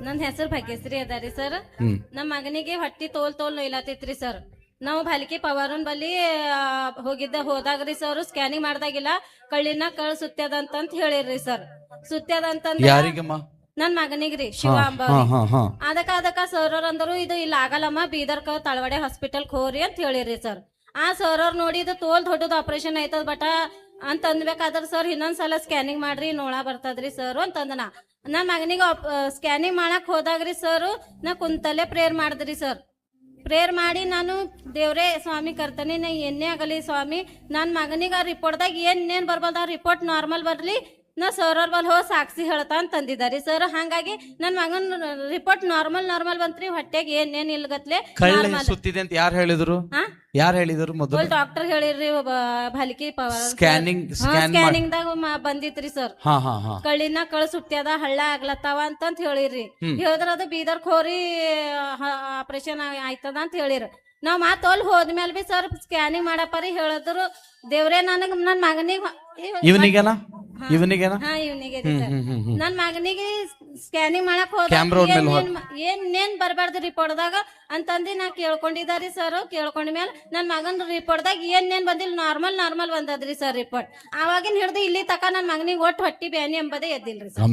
ನನ್ನ ಹೆಸರು ಭಾಗ್ಯಶ್ರೀ ಅದಾರಿ ಸರ್. ಹ್ಮ್ ನಮ್ಮ ಮಗನಿಗೆ ಹೊಟ್ಟಿ ತೋಲ್ ನೋಯ್ಲಾತೈತ್ರಿ ಸರ್. ನಾವು ಭಾಲಿಕೆ ಪವಾರನ್ ಬಲ್ಲಿ ಹೋದಾಗ್ರಿ ಸರ್ ಸ್ಕ್ಯಾನಿಂಗ್ ಮಾಡ್ದಾಗಿಲ್ಲ ಕಳ್ಳಿನ ಸುತ್ಯದಂತ ಹೇಳಿರ್ರಿ ಸರ್. ಸುತ್ಯದಂತಂದ್ರ ಯಾರಿಗಮ್ಮ? ನನ್ ಮಗನಿಗ್ರಿ ಶಿವ ಅಂಬವ್ರಿ. ಅದಕ್ಕ ಸರ್ ಅಂದರು ಇದು ಇಲ್ಲ ಆಗಲ್ಲಮ್ಮ ಬೀದರ್ಕ ತಳವಡೆ ಹಾಸ್ಪಿಟಲ್ ಹೋರಿ ಅಂತ ಹೇಳಿರಿ ಸರ್. ಆ ಸರ್ ಅವ್ರು ನೋಡಿ ಇದು ತೋಲ್ ದೊಡ್ಡದು ಆಪರೇಷನ್ ಆಯ್ತದ ಬಟ ಅಂತ ಅಂದ್ಬೇಕಾದ್ರ ಸರ್ ಇನ್ನೊಂದ್ಸಲ ಸ್ಕ್ಯಾನಿಂಗ್ ಮಾಡ್ರಿ ನೋಳ ಬರ್ತದ್ರಿ ಸರ್ ಅಂತಂದನ. ನನ್ನ ಮಗನಿಗೆ ಸ್ಕ್ಯಾನಿಂಗ್ ಮಾಡಕ್ ಹೋದಾಗ್ರಿ ಸರ್ ನಾ ಕುಂತಲ್ಲೇ ಪ್ರೇಯರ್ ಮಾಡಿದ್ರಿ ಸರ್. ಪ್ರೇಯರ್ ಮಾಡಿ ನಾನು ದೇವ್ರೇ ಸ್ವಾಮಿ ಕರ್ತಾನೆ ನಾ ಏನೇ ಆಗಲಿ ಸ್ವಾಮಿ ನನ್ನ ಮಗನಿಗೆ ಆ ರಿಪೋರ್ಟ್ದಾಗ ಏನೇನು ಬರ್ಬೋದು ಆ ರಿಪೋರ್ಟ್ ನಾರ್ಮಲ್ ಬರ್ಲಿ ನಾ ಸರ್ ಅವ್ರ ಬಲ್ ಹೋಗಿ ಸಾಕ್ಷಿ ಹೇಳ್ತಾ ಅಂತ ತಂದಿದ್ದಾರಿ ಸರ್. ಹಂಗಾಗಿ ನನ್ನ ಮಗನ ರಿಪೋರ್ಟ್ ನಾರ್ಮಲ್ ಬಂತ್ರಿ. ಹೊಟ್ಟೆಗೆ ಏನೇನ್ ಇಲ್ಗತ್ಲೆ ಸುತ್ತಿದೆ ಅಂತ ಯಾರು ಹೇಳಿದ್ರು? ಯಾರು ಹೇಳಿದ್ರು ಮೊದಲು? ಡಾಕ್ಟರ್ ಹೇಳಿರ್ರಿ ಭಾಲಿಕೆ ಸ್ಕ್ಯಾನಿಂಗ್ ದಾಗ ಬಂದಿತ್ರಿ ಸರ್. ಕಳ್ಳಿನ ಸುಟ್ಟ್ಯದ ಹಳ್ಳ ಆಗ್ಲತ್ತಾವ ಅಂತ ಹೇಳಿರ್ರಿ. ಹೇಳಿದ್ರ ಅದು ಬೀದರ್ಕ್ ಹೋರಿ ಆಪರೇಷನ್ ಆಯ್ತದ ಅಂತ ಹೇಳಿರ. ನಾವ್ ಮಾತು ಅಲ್ಲಿ ಹೋದ್ಮೇಲೆ ಬಿ ಸರ್ ಸ್ಕ್ಯಾನಿಂಗ್ ಮಾಡಪ್ಪರಿ ಹೇಳಿದ್ರು ದೇವ್ರೇ ನನಗ್ ನನ್ ಮಗನಿಗೆ ಇವನಿಗೆ ನನ್ ಮಗನಿಗೆ ಸ್ಕ್ಯಾನಿಂಗ್ ಮಾಡಕ್ ಹೋದ ಏನೇನ್ ಬರ್ಬಾರ್ದು ರಿಪೋರ್ಟ್ದಾಗ ಅಂತಂದಿ ನಾ ಕೇಳ್ಕೊಂಡಿದ್ದಾರಿ ಸರ್. ಕೇಳ್ಕೊಂಡ್ಮೇಲೆ ನನ್ ಮಗನ ರಿಪೋರ್ಟ್ದಾಗ ಏನೇನ್ ಬಂದಿಲ್ಲ ನಾರ್ಮಲ್ ಬಂದದ್ರಿ ಸರ್ ರಿಪೋರ್ಟ್. ಅವಾಗಿನ ಹಿಡ್ದು ಇಲ್ಲಿ ತಕ ನನ್ ಮಗನಿಗೆ ಒಟ್ಟು ಹೊಟ್ಟಿ ಬ್ಯಾನಿ ಎಂಬುದೇ ಎದ್ದಿಲ್ರಿ ಸರ್.